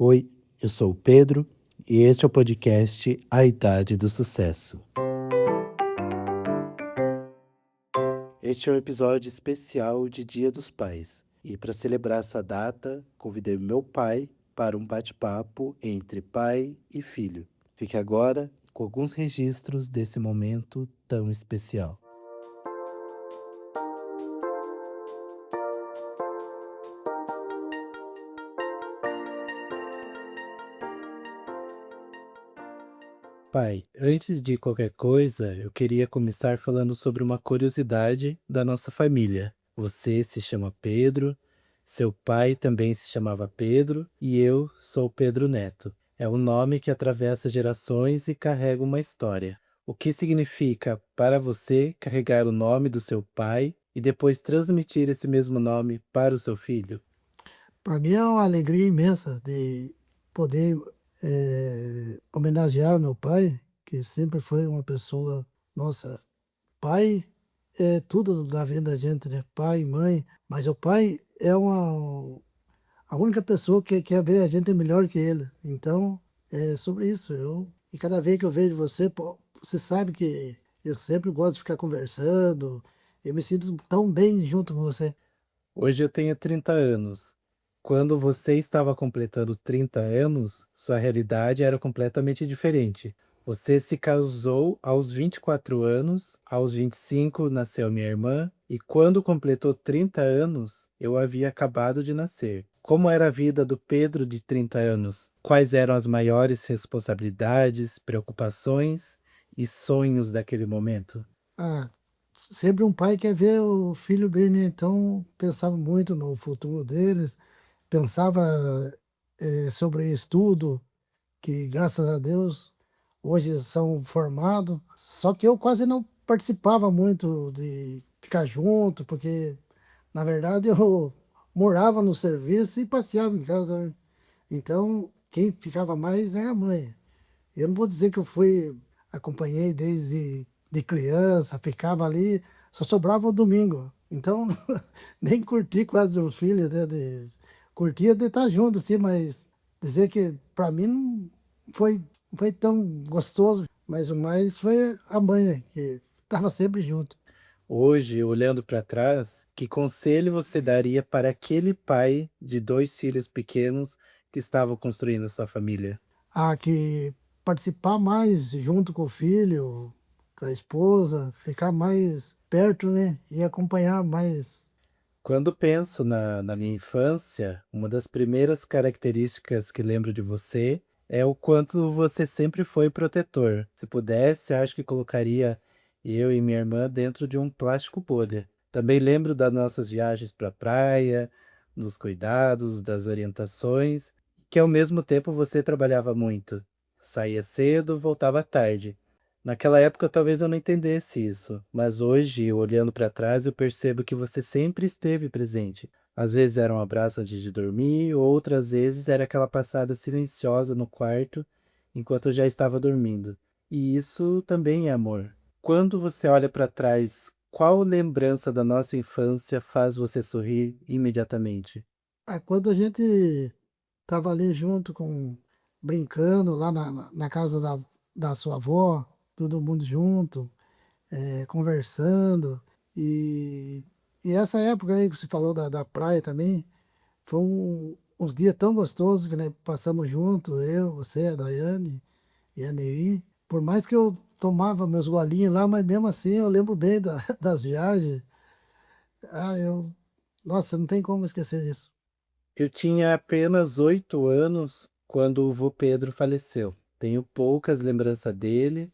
Oi, eu sou o Pedro e este é o podcast A Idade do Sucesso. Este é um episódio especial de Dia dos Pais e para celebrar essa data, convidei meu pai para um bate-papo entre pai e filho. Fique agora com alguns registros desse momento tão especial. Pai, antes de qualquer coisa, eu queria começar falando sobre uma curiosidade da nossa família. Você se chama Pedro, seu pai também se chamava Pedro e eu sou Pedro Neto. É um nome que atravessa gerações e carrega uma história. O que significa para você carregar o nome do seu pai e depois transmitir esse mesmo nome para o seu filho? Para mim é uma alegria imensa de poder homenagear meu pai, que sempre foi uma pessoa, nossa, pai é tudo da vida da gente, né? Pai, mãe, mas o pai é a única pessoa que quer ver a gente melhor que ele. Então, é sobre isso. E cada vez que eu vejo você, pô, você sabe que eu sempre gosto de ficar conversando, eu me sinto tão bem junto com você. Hoje eu tenho 30 anos. Quando você estava completando 30 anos, sua realidade era completamente diferente. Você se casou aos 24 anos, aos 25 nasceu minha irmã, e quando completou 30 anos, eu havia acabado de nascer. Como era a vida do Pedro de 30 anos? Quais eram as maiores responsabilidades, preocupações e sonhos daquele momento? Ah, sempre um pai quer ver o filho bem, né? Então pensava muito no futuro deles, pensava sobre estudo, que graças a Deus hoje são formados. Só que eu quase não participava muito de ficar junto, porque na verdade eu morava no serviço e passeava em casa, né? Então quem ficava mais era a mãe. Eu não vou dizer que eu acompanhei desde de criança, ficava ali, só sobrava o domingo. Então, nem curti quase os filhos, né? Curtia de estar junto, assim, mas dizer que para mim não foi tão gostoso, mas o mais foi a mãe, né, que estava sempre junto. Hoje, olhando para trás, que conselho você daria para aquele pai de dois filhos pequenos que estavam construindo a sua família? Há que participar mais junto com o filho, com a esposa, ficar mais perto, né? E acompanhar mais. Quando penso na minha infância, uma das primeiras características que lembro de você é o quanto você sempre foi protetor. Se pudesse, acho que colocaria eu e minha irmã dentro de um plástico bolha. Também lembro das nossas viagens para a praia, dos cuidados, das orientações, que ao mesmo tempo você trabalhava muito. Saía cedo, voltava tarde. Naquela época talvez eu não entendesse isso, mas hoje, olhando para trás, eu percebo que você sempre esteve presente. Às vezes era um abraço antes de dormir, outras vezes era aquela passada silenciosa no quarto enquanto eu já estava dormindo. E isso também é amor. Quando você olha para trás, qual lembrança da nossa infância faz você sorrir imediatamente? Quando a gente tava ali junto brincando lá na casa da sua avó, todo mundo junto, conversando. E, e essa época aí que você falou da praia também, foi uns dias tão gostosos que né, passamos junto, eu, você, a Daiane e a Neri. Por mais que eu tomava meus golinhos lá, mas mesmo assim eu lembro bem das viagens. Nossa, não tem como esquecer isso. Eu tinha apenas 8 anos quando o vô Pedro faleceu. Tenho poucas lembranças dele,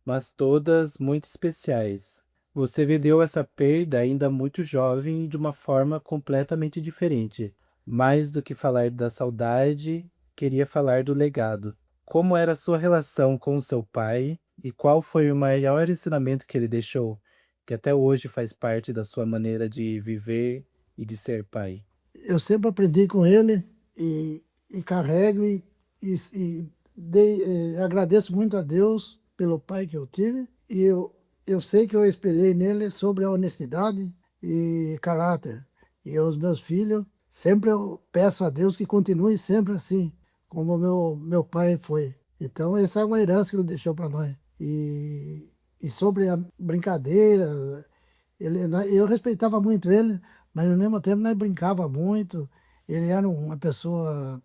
mas todas muito especiais. Você viveu essa perda ainda muito jovem e de uma forma completamente diferente. Mais do que falar da saudade, queria falar do legado. Como era a sua relação com o seu pai e qual foi o maior ensinamento que ele deixou, que até hoje faz parte da sua maneira de viver e de ser pai? Eu sempre aprendi com ele e carrego agradeço muito a Deus pelo pai que eu tive e eu sei que eu espelhei nele sobre a honestidade e caráter. E os meus filhos, sempre eu peço a Deus que continue sempre assim, como meu pai foi. Então, essa é uma herança que ele deixou para nós. E sobre a brincadeira, eu respeitava muito ele, mas ao mesmo tempo nós brincava muito. Ele era uma pessoa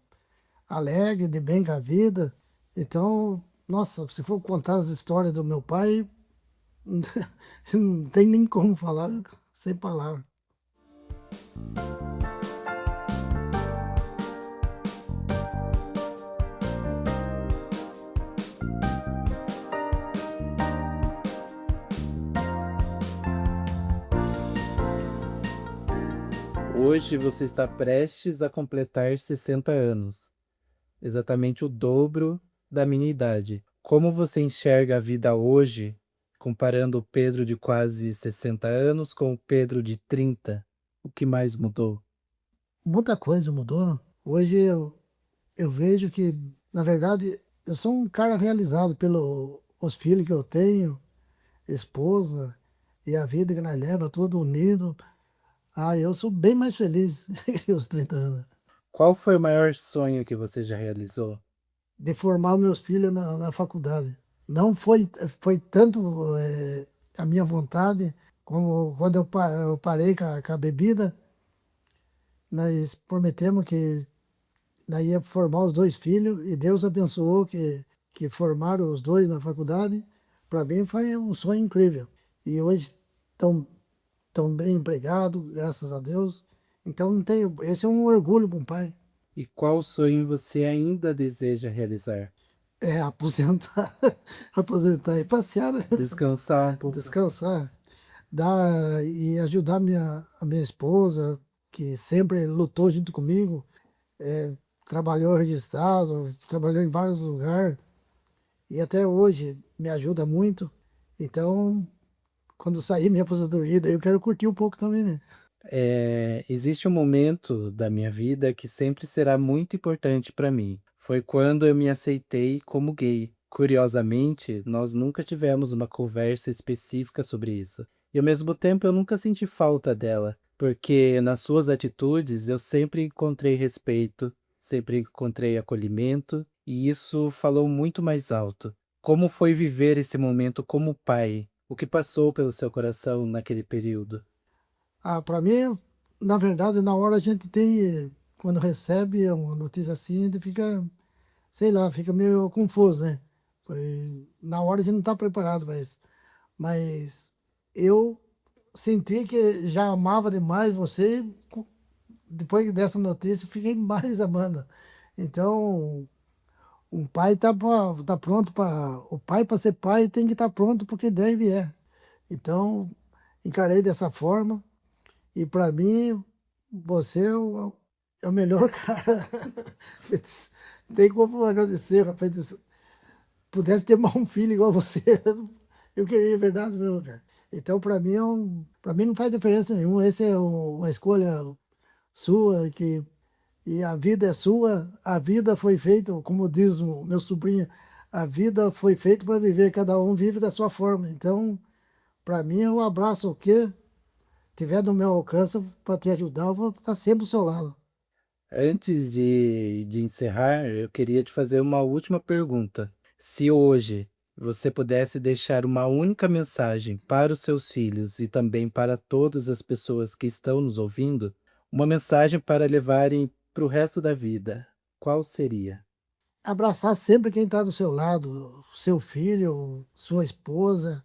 alegre, de bem com a vida. Então, nossa, se for contar as histórias do meu pai, não tem nem como falar, sem palavras. Hoje você está prestes a completar 60 anos, exatamente o dobro da minha idade. Como você enxerga a vida hoje, comparando o Pedro de quase 60 anos com o Pedro de 30? O que mais mudou? Muita coisa mudou. Hoje eu vejo que, na verdade, eu sou um cara realizado pelos filhos que eu tenho, esposa, e a vida que nós leva, tudo unido. Ah, eu sou bem mais feliz que os 30 anos. Qual foi o maior sonho que você já realizou? De formar meus filhos na faculdade. Não foi tanto a minha vontade, como quando eu parei com a bebida, nós prometemos que nós ia formar os dois filhos e Deus abençoou que formaram os dois na faculdade. Para mim foi um sonho incrível. E hoje estão bem empregados, graças a Deus. Então não tenho, esse é um orgulho para um pai. E qual sonho você ainda deseja realizar? É aposentar, aposentar e passear, né? Descansar um pouco. Descansar, e ajudar a minha esposa, que sempre lutou junto comigo, trabalhou registrado, trabalhou em vários lugares e até hoje me ajuda muito. Então, quando sair minha aposentadoria, daí eu quero curtir um pouco também, né? Existe um momento da minha vida que sempre será muito importante para mim. Foi quando eu me aceitei como gay. Curiosamente, nós nunca tivemos uma conversa específica sobre isso. E ao mesmo tempo eu nunca senti falta dela, porque nas suas atitudes eu sempre encontrei respeito, sempre encontrei acolhimento, e isso falou muito mais alto. Como foi viver esse momento como pai? O que passou pelo seu coração naquele período? Ah, para mim, na verdade, na hora a gente tem, quando recebe uma notícia assim, a gente fica, sei lá, fica meio confuso, né? Na hora a gente não está preparado para isso. Mas eu senti que já amava demais você. Depois dessa notícia, fiquei mais amando. Então, um pai tá pronto para. O pai, para ser pai, tem que estar pronto porque deve é. Então, encarei dessa forma. E para mim, você é o melhor cara. Tem como agradecer, rapaz. Se pudesse ter mais um filho igual você, eu queria, é verdade, meu cara. Então, para mim não faz diferença nenhuma. Essa é uma escolha sua, e a vida é sua. A vida foi feita, como diz o meu sobrinho, a vida foi feita para viver, cada um vive da sua forma. Então, para mim, eu abraço o que tiver no meu alcance para te ajudar, eu vou estar sempre ao seu lado. Antes de encerrar, eu queria te fazer uma última pergunta. Se hoje você pudesse deixar uma única mensagem para os seus filhos e também para todas as pessoas que estão nos ouvindo, uma mensagem para levarem para o resto da vida, qual seria? Abraçar sempre quem está do seu lado, seu filho, sua esposa,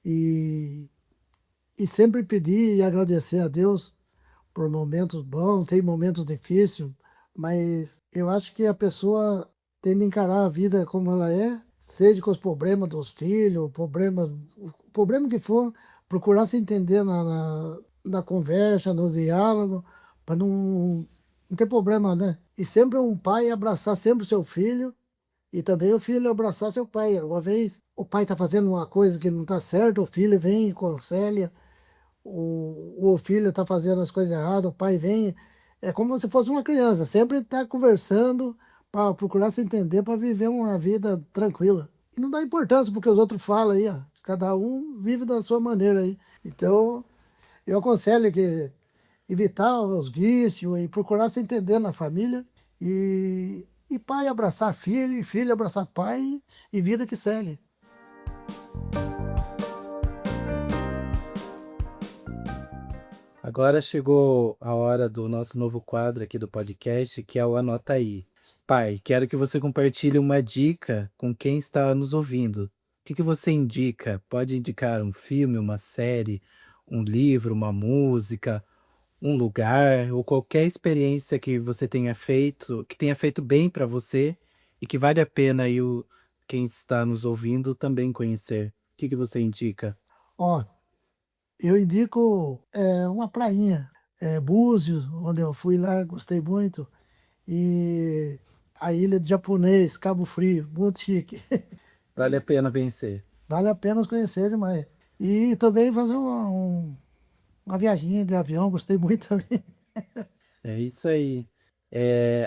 e, e sempre pedir e agradecer a Deus por momentos bons, tem momentos difíceis, mas eu acho que a pessoa tem de encarar a vida como ela é, seja com os problemas dos filhos, o problema que for, procurar se entender na conversa, no diálogo, para não ter problema, né? E sempre um pai abraçar sempre o seu filho e também o filho abraçar seu pai. Uma vez o pai está fazendo uma coisa que não está certa, o filho vem e aconselha, o filho está fazendo as coisas erradas, o pai vem. É como se fosse uma criança, sempre está conversando para procurar se entender, para viver uma vida tranquila. E não dá importância porque os outros falam aí, ó. Cada um vive da sua maneira aí. Então, eu aconselho evitar os vícios e procurar se entender na família e pai abraçar filho, e filho abraçar pai, e vida que segue. Agora chegou a hora do nosso novo quadro aqui do podcast, que é o Anota Aí. Pai, quero que você compartilhe uma dica com quem está nos ouvindo. O que você indica? Pode indicar um filme, uma série, um livro, uma música, um lugar ou qualquer experiência que você tenha feito, que tenha feito bem para você e que vale a pena aí quem está nos ouvindo também conhecer. O que você indica? Ó, eu indico uma prainha, Búzios, onde eu fui lá, gostei muito, e a ilha de Japonês, Cabo Frio, muito chique. Vale a pena vencer. Vale a pena conhecer demais. E também fazer uma viaginha de avião, gostei muito também. É isso aí.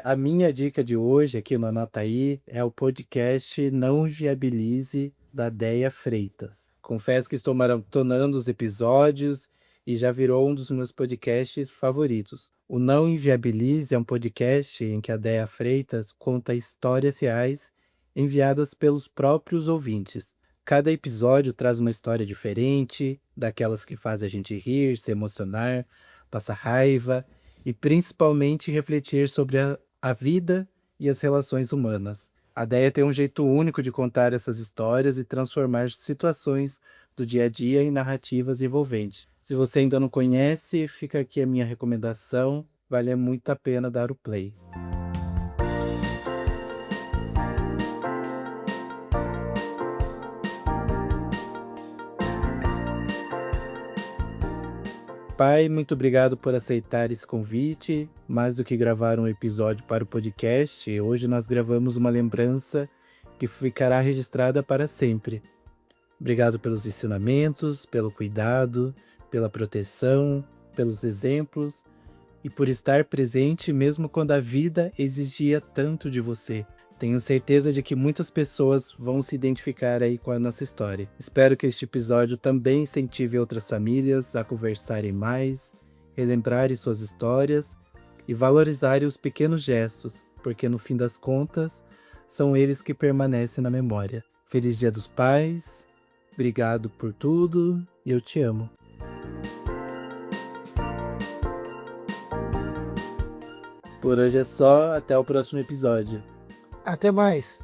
A minha dica de hoje aqui no Anota Aí é o podcast Não Viabilize da Déia Freitas. Confesso que estou maratonando os episódios e já virou um dos meus podcasts favoritos. O Não Inviabilize é um podcast em que a Déia Freitas conta histórias reais enviadas pelos próprios ouvintes. Cada episódio traz uma história diferente, daquelas que fazem a gente rir, se emocionar, passar raiva e principalmente refletir sobre a vida e as relações humanas. A Déia tem um jeito único de contar essas histórias e transformar situações do dia a dia em narrativas envolventes. Se você ainda não conhece, fica aqui a minha recomendação, vale muito a pena dar o play. Pai, muito obrigado por aceitar esse convite. Mais do que gravar um episódio para o podcast, hoje nós gravamos uma lembrança que ficará registrada para sempre. Obrigado pelos ensinamentos, pelo cuidado, pela proteção, pelos exemplos e por estar presente mesmo quando a vida exigia tanto de você. Tenho certeza de que muitas pessoas vão se identificar aí com a nossa história. Espero que este episódio também incentive outras famílias a conversarem mais, relembrarem suas histórias e valorizarem os pequenos gestos, porque no fim das contas, são eles que permanecem na memória. Feliz Dia dos Pais, obrigado por tudo e eu te amo. Por hoje é só, até o próximo episódio. Até mais.